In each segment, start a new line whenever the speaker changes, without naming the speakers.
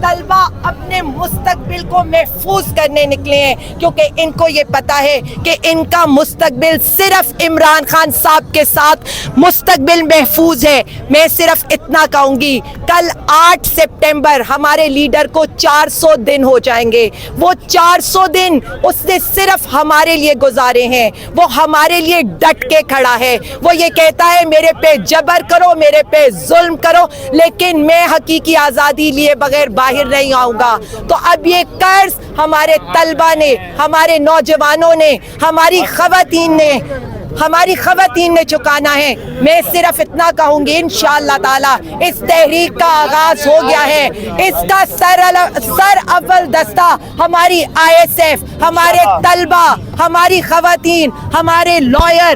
طلبہ اپنے مستقبل کو محفوظ کرنے نکلے ہیں کیونکہ ان کو یہ پتا ہے کہ ان کا مستقبل صرف عمران خان صاحب کے ساتھ مستقبل محفوظ ہے. میں صرف اتنا کہوں گی کل 8 سپٹمبر ہمارے لیڈر کو 400 دن ہو جائیں گے. وہ 400 دن اس نے صرف ہمارے لیے گزارے ہیں. وہ ہمارے لیے ڈٹ کے کھڑا ہے. وہ یہ کہتا ہے میرے پہ جبر کرو, میرے پہ ظلم کرو, لیکن میں حقیقی آزادی لیے بغیر باہر نہیں آؤں گا. تو اب یہ قرض ہمارے طلبہ نے, ہمارے نوجوانوں نے, ہماری خواتین نے چکانا ہے. میں صرف اتنا کہوں گی انشاءاللہ تعالی اس تحریک کا آغاز ہو گیا ہے. اس کا سر اول دستہ ہماری ISF, ہمارے طلبہ, ہماری خواتین, ہمارے لائر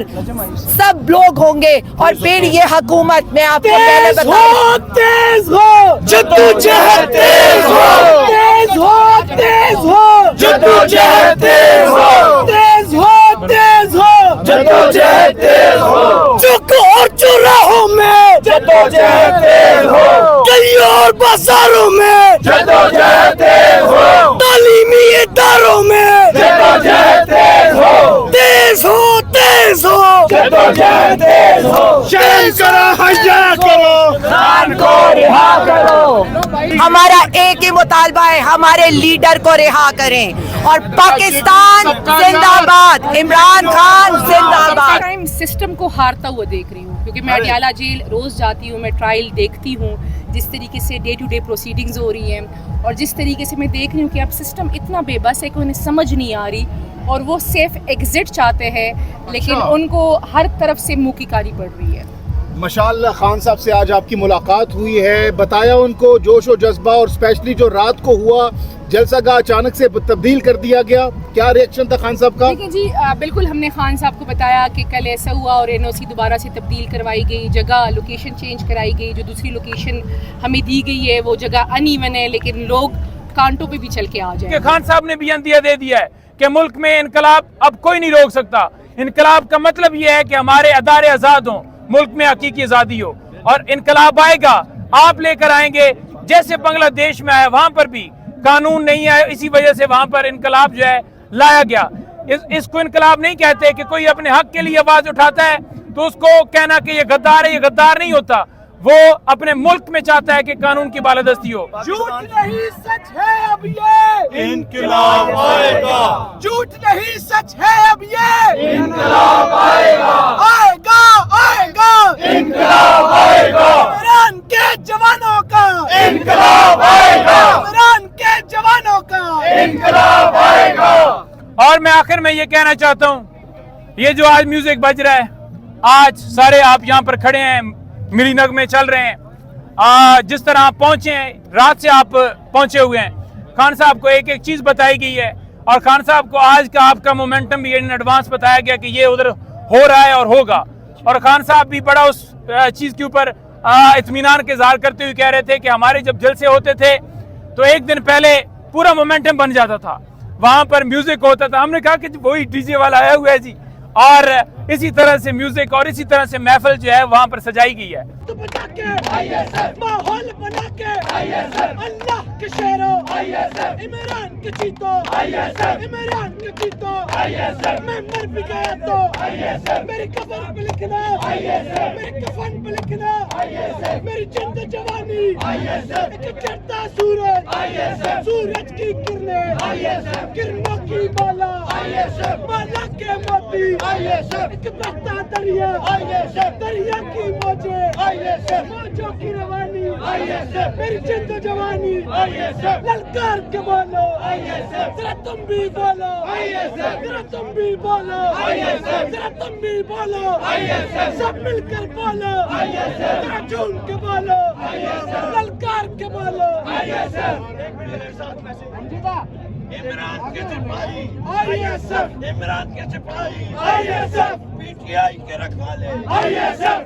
سب لوگ ہوں گے. اور پھر یہ حکومت, میں آپ کو پہلے بتاؤں,
تیز ہو جدوجہد, تیز ہو, تیز ہو, تیز ہو جدوجہد, تیز ہو, تیز ہو, تیز ہو جدوجہد, تیز ہو چک اور چوراہوں میں جدوجہد, تیز ہو گلیوں اور بازاروں میں جدوجہد, تیز ہو تعلیمی اداروں میں جدوجہد, تیز ہو, تیز ہو, تیز ہو جدوجہد, تیز ہو شہر کرو, حیا کرو, خان کو رہا کرو.
ہمارا ایک ہی مطالبہ ہے, ہمارے لیڈر کو رہا کریں اور پاکستان زندہ باد, عمران خان زندہ باد.
سسٹم کو ہارتا ہوا دیکھ رہی ہوں کیونکہ میں اڈیالہ جیل روز جاتی ہوں, میں ٹرائل دیکھتی ہوں, جس طریقے سے ڈے ٹو ڈے پروسیڈنگز ہو رہی ہیں, اور جس طریقے سے میں دیکھ رہی ہوں کہ اب سسٹم اتنا بے بس ہے کہ انہیں سمجھ نہیں آ رہی اور وہ سیف ایگزٹ چاہتے ہیں, لیکن ان کو ہر طرف سے منہ کی کاری پڑ رہی ہے.
ماشاءاللہ خان صاحب سے آج آپ کی ملاقات ہوئی ہے, بتایا ان کو جوش و جذبہ, اور اسپیشلی جو رات کو ہوا جلسہ گاہ اچانک سے تبدیل کر دیا گیا, کیا ریئیکشن تھا خان صاحب کا؟
دیکھیں جی, بالکل ہم نے خان صاحب کو بتایا کہ کل ایسا ہوا اور NOC دوبارہ سے تبدیل کروائی گئی, جگہ لوکیشن چینج کرائی گئی, جو دوسری لوکیشن ہمیں دی گئی ہے وہ جگہ ان ایون ہے, لیکن لوگ کانٹوں پہ بھی چل کے آ جائیں.
خان صاحب نے بھی عندیہ دے دیا ہے کہ ملک میں انقلاب اب کوئی نہیں روک سکتا. انقلاب کا مطلب یہ ہے کہ ہمارے ادارے آزاد ہوں, ملک میں حقیقی آزادی ہو, اور انقلاب آئے گا, آپ لے کر آئیں گے. جیسے بنگلہ دیش میں آئے وہاں پر بھی قانون نہیں آئے, اسی وجہ سے وہاں پر انقلاب جو ہے لایا گیا. اس کو انقلاب نہیں کہتے کہ کوئی اپنے حق کے لیے آواز اٹھاتا ہے تو اس کو کہنا کہ یہ غدار ہے, یہ غدار نہیں ہوتا. وہ اپنے ملک میں چاہتا ہے کہ قانون کی بالادستی ہو.
جھوٹ نہیں سچ ہے اب یہ انقلاب آئے گا, جھوٹ نہیں سچ ہے اب یہ انقلاب آئے گا, آئے گا, آئے گا انقلاب آئے گا, عمران کے جوانوں کا انقلاب آئے گا, عمران کے جوانوں کا انقلاب آئے گا.
اور میں آخر میں یہ کہنا چاہتا ہوں, یہ جو آج میوزک بج رہا ہے, آج سارے آپ یہاں پر کھڑے ہیں, ملی نغمے چل رہے ہیں, جس طرح آپ پہنچے ہیں, رات سے آپ پہنچے ہوئے ہیں. خان صاحب کو ایک ایک چیز بتائی گئی ہے, اور خان صاحب کو آج کا آپ کا مومنٹم بھی ان ایڈوانس بتایا گیا کہ یہ ادھر ہو رہا ہے اور ہوگا. اور خان صاحب بھی بڑا اس چیز کے اوپر اطمینان کے اظہار کرتے ہوئے کہہ رہے تھے کہ ہمارے جب جلسے ہوتے تھے تو ایک دن پہلے پورا مومنٹم بن جاتا تھا, وہاں پر میوزک ہوتا تھا. ہم نے کہا کہ وہی ڈی جے والا آیا ہوا ہے جی, اور اسی طرح سے میوزک اور اسی طرح سے محفل جو ہے وہاں پر سجائی گئی ہے.
ماحول بنا کے اللہ کے شہروں, عمران کے چیتوں, عمران کے چیتوں, میں مر بھی گیا تو میری قبر پہ لکھنا, میری کفن پہ لکھنا, میری جند جوانی ایک چڑھتا سورج کی کرنیں, کرنوں کی مالا, مالا کے موتی, ایک بہتا دریا, دریا کی موجیں, موجوں کی روانی, میری جند و جوانی, للکار کے بولو, ذرا تم بھی بولو, ذرا تم بھی بولو, ذرا تم بھی بولو, سب مل کر بولو, ذرا جھوم کے بولو, للکار کے بولو. عمران کے سپاہی, عمران کے سپاہی, PTI کے رکھوالے, ISF